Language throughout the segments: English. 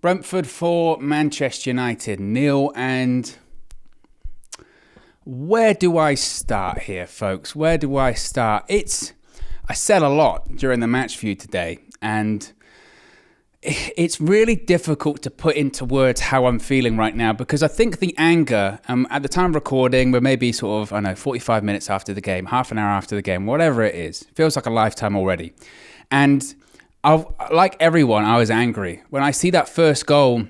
Brentford 4, Manchester United 0, and where do I start here, folks? Where do I start? I said a lot during the match view today, and it's really difficult to put into words how I'm feeling right now, because I think the anger, at the time of recording, we're maybe 45 minutes after the game, half an hour after the game, whatever it is. Feels like a lifetime already. And like everyone, I was angry. When I see that first goal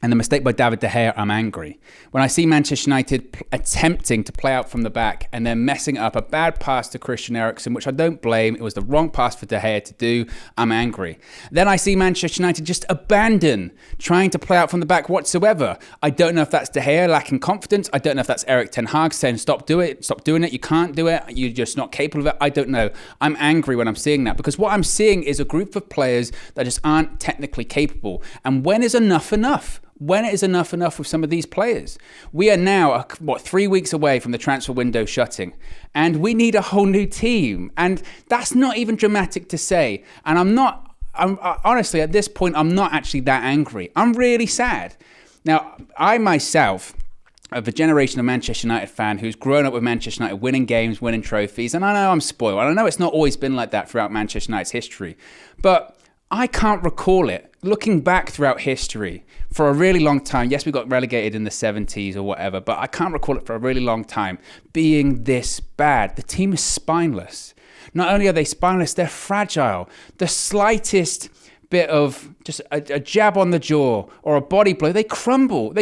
and the mistake by David De Gea, I'm angry. When I see Manchester United attempting to play out from the back and then messing up a bad pass to Christian Eriksen, which I don't blame, it was the wrong pass for De Gea to do, I'm angry. Then I see Manchester United just abandon trying to play out from the back whatsoever. I don't know if that's De Gea lacking confidence. I don't know if that's Erik ten Hag saying, stop doing it, you can't do it, you're just not capable of it. I don't know. I'm angry when I'm seeing that, because what I'm seeing is a group of players that just aren't technically capable. And when is enough enough? When it is enough with some of these players? We are now, 3 weeks away from the transfer window shutting, and we need a whole new team. And that's not even dramatic to say. And I'm honestly, at this point, I'm not actually that angry. I'm really sad. Now, I myself, of a generation of Manchester United fan who's grown up with Manchester United winning games, winning trophies, and I know I'm spoiled. I know it's not always been like that throughout Manchester United's history, but I can't recall it. Looking back throughout history, for a really long time, yes, we got relegated in the 70s or whatever, but I can't recall it for a really long time being this bad. The team is spineless. Not only are they spineless, they're fragile. The slightest bit of just a jab on the jaw or a body blow, they crumble.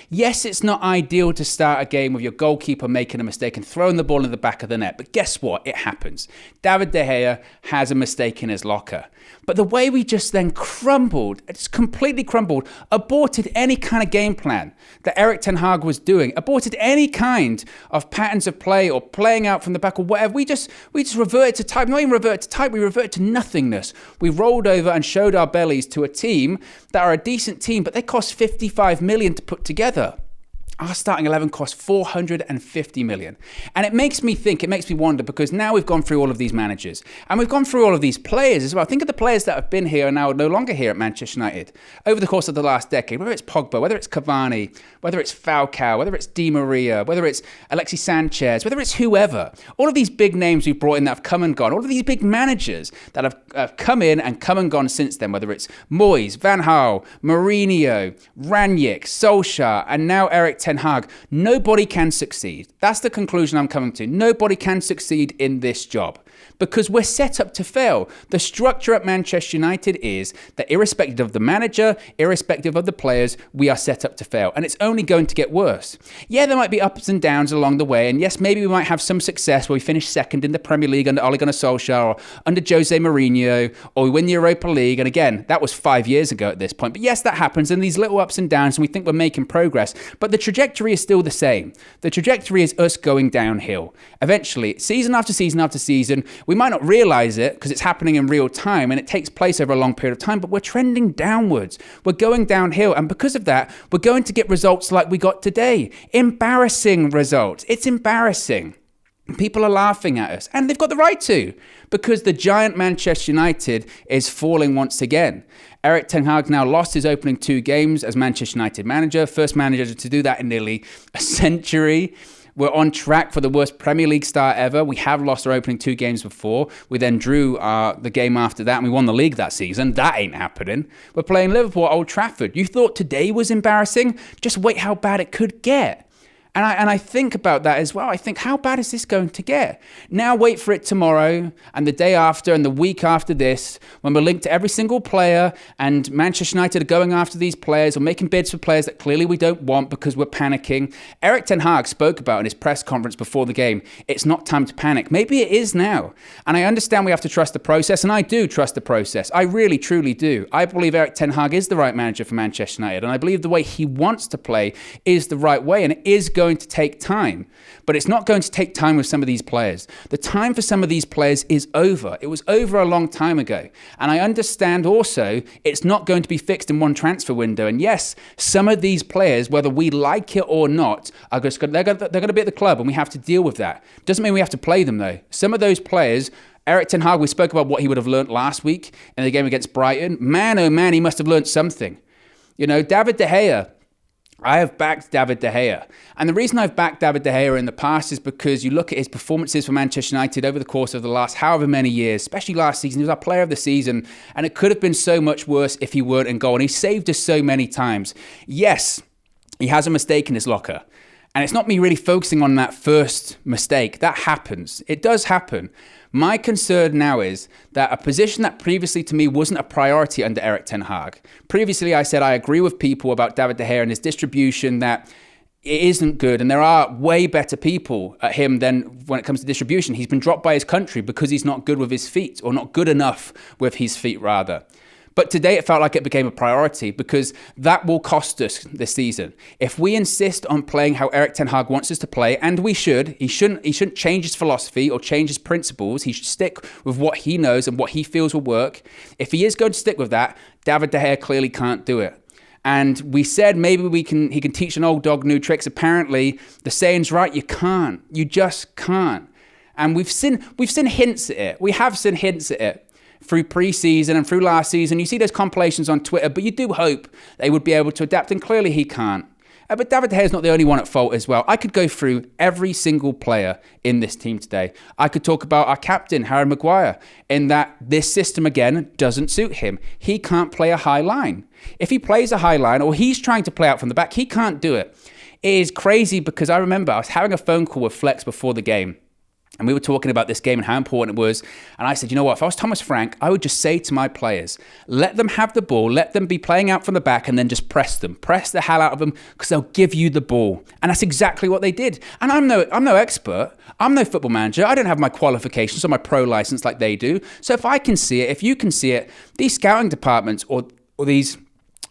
Yes, it's not ideal to start a game with your goalkeeper making a mistake and throwing the ball in the back of the net, but guess what? It happens. David De Gea has a mistake in his locker. But the way we just then crumbled, it's completely crumbled, aborted any kind of game plan that Erik ten Hag was doing, aborted any kind of patterns of play or playing out from the back or whatever. We just reverted to type, not even reverted to type, we reverted to nothingness. We rolled over and showed our bellies to a team that are a decent team, but they cost 55 million to put together. Our starting 11 cost 450 million. And it makes me wonder, because now we've gone through all of these managers and we've gone through all of these players as well. Think of the players that have been here and now are no longer here at Manchester United over the course of the last decade, whether it's Pogba, whether it's Cavani, whether it's Falcao, whether it's Di Maria, whether it's Alexis Sanchez, whether it's whoever. All of these big names we've brought in that have come and gone, all of these big managers that have come in and come and gone since then, whether it's Moyes, Van Gaal, Mourinho, Rangnick, Solskjaer, and now Erik ten Hag. Nobody can succeed. That's the conclusion I'm coming to. Nobody can succeed in this job, because we're set up to fail. The structure at Manchester United is that irrespective of the manager, irrespective of the players, we are set up to fail. And it's only going to get worse. Yeah, there might be ups and downs along the way. And yes, maybe we might have some success where we finish second in the Premier League under Ole Gunnar Solskjaer or under Jose Mourinho, or we win the Europa League. And again, that was 5 years ago at this point. But yes, that happens. And these little ups and downs, and we think we're making progress. But the trajectory is still the same. The trajectory is us going downhill. Eventually, season after season after season, we might not realize it because it's happening in real time and it takes place over a long period of time, but we're trending downwards. We're going downhill. And because of that, we're going to get results like we got today. Embarrassing results. It's embarrassing. People are laughing at us, and they've got the right to, because the giant Manchester United is falling once again. Erik ten Hag now lost his opening 2 games as Manchester United manager, first manager to do that in nearly a century. We're on track for the worst Premier League start ever. We have lost our opening 2 games before. We then drew the game after that, and we won the league that season. That ain't happening. We're playing Liverpool at Old Trafford. You thought today was embarrassing? Just wait how bad it could get. And I think about that as well. I think, how bad is this going to get? Now wait for it tomorrow and the day after and the week after this, when we're linked to every single player and Manchester United are going after these players or making bids for players that clearly we don't want because we're panicking. Erik ten Hag spoke about in his press conference before the game, it's not time to panic. Maybe it is now. And I understand we have to trust the process, and I do trust the process. I really, truly do. I believe Erik ten Hag is the right manager for Manchester United, and I believe the way he wants to play is the right way, and it is going to take time, but it's not going to take time with some of these players. The time for some of these players is over. It was over a long time ago. And I understand also it's not going to be fixed in one transfer window. And yes, some of these players, whether we like it or not, they're going to be at the club, and we have to deal with that. Doesn't mean we have to play them though. Some of those players, Erik ten Hag, we spoke about what he would have learnt last week in the game against Brighton. Man, oh man, he must have learnt something. David De Gea. I have backed David De Gea. And the reason I've backed David De Gea in the past is because you look at his performances for Manchester United over the course of the last however many years, especially last season. He was our player of the season, and it could have been so much worse if he weren't in goal. And he saved us so many times. Yes, he has a mistake in his locker. And it's not me really focusing on that first mistake. That happens. It does happen. My concern now is that a position that previously to me wasn't a priority under Erik ten Hag. Previously, I said I agree with people about David De Gea and his distribution, that it isn't good. And there are way better people at him than when it comes to distribution. He's been dropped by his country because he's not good with his feet, or not good enough with his feet, rather. But today it felt like it became a priority, because that will cost us this season. If we insist on playing how Erik ten Hag wants us to play, and we should, he shouldn't change his philosophy or change his principles. He should stick with what he knows and what he feels will work. If he is going to stick with that, David De Gea clearly can't do it. And we said maybe he can teach an old dog new tricks. Apparently, the saying's right. You can't. You just can't. And we've seen hints at it. We have seen hints at it through pre-season and through last season. You see those compilations on Twitter, but you do hope they would be able to adapt, and clearly he can't. But David De Gea is not the only one at fault as well. I could go through every single player in this team today. I could talk about our captain, Harry Maguire, in that this system, again, doesn't suit him. He can't play a high line. If he plays a high line, or he's trying to play out from the back, he can't do it. It is crazy, because I remember I was having a phone call with Flex before the game, and we were talking about this game and how important it was. And I said, you know what, if I was Thomas Frank, I would just say to my players, let them have the ball, let them be playing out from the back, and then just press them. Press the hell out of them, because they'll give you the ball. And that's exactly what they did. And I'm no expert. I'm no football manager. I don't have my qualifications or my pro license like they do. So if I can see it, if you can see it, these scouting departments or these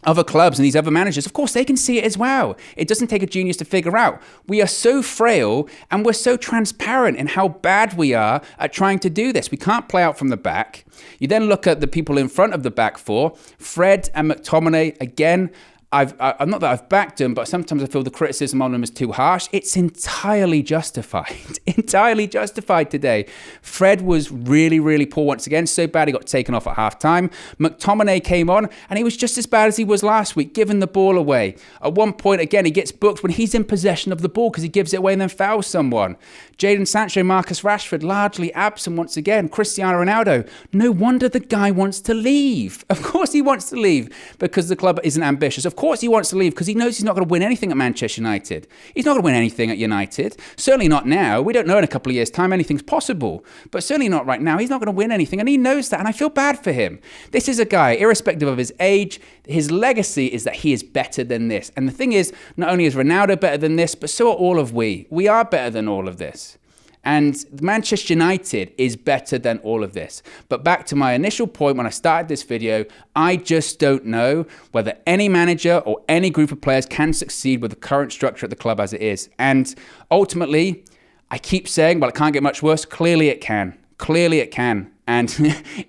other clubs and these other managers, of course, they can see it as well. It doesn't take a genius to figure out. We are so frail, and we're so transparent in how bad we are at trying to do this. We can't play out from the back. You then look at the people in front of the back four, Fred and McTominay. Again, I'm not that I've backed him, but sometimes I feel the criticism on him is too harsh. It's entirely justified. Entirely justified today. Fred was really, really poor once again. So bad he got taken off at half-time. McTominay came on, and he was just as bad as he was last week, giving the ball away. At one point, again, he gets booked when he's in possession of the ball because he gives it away and then fouls someone. Jadon Sancho, Marcus Rashford, largely absent once again. Cristiano Ronaldo, no wonder the guy wants to leave. Of course he wants to leave, because the club isn't ambitious. Of course he wants to leave, because he knows he's not going to win anything at Manchester United. He's not going to win anything at United. Certainly not now. We don't know in a couple of years' time anything's possible. But certainly not right now. He's not going to win anything, and he knows that, and I feel bad for him. This is a guy, irrespective of his age, his legacy is that he is better than this. And the thing is, not only is Ronaldo better than this, but so are all of we. We are better than all of this. And Manchester United is better than all of this. But back to my initial point when I started this video, I just don't know whether any manager or any group of players can succeed with the current structure at the club as it is. And ultimately, I keep saying, well, it can't get much worse. Clearly it can. Clearly it can. And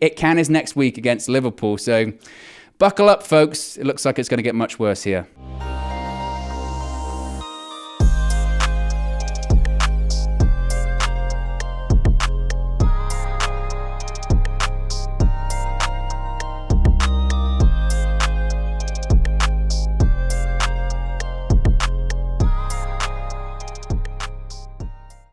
it can is next week against Liverpool. So buckle up, folks. It looks like it's going to get much worse here.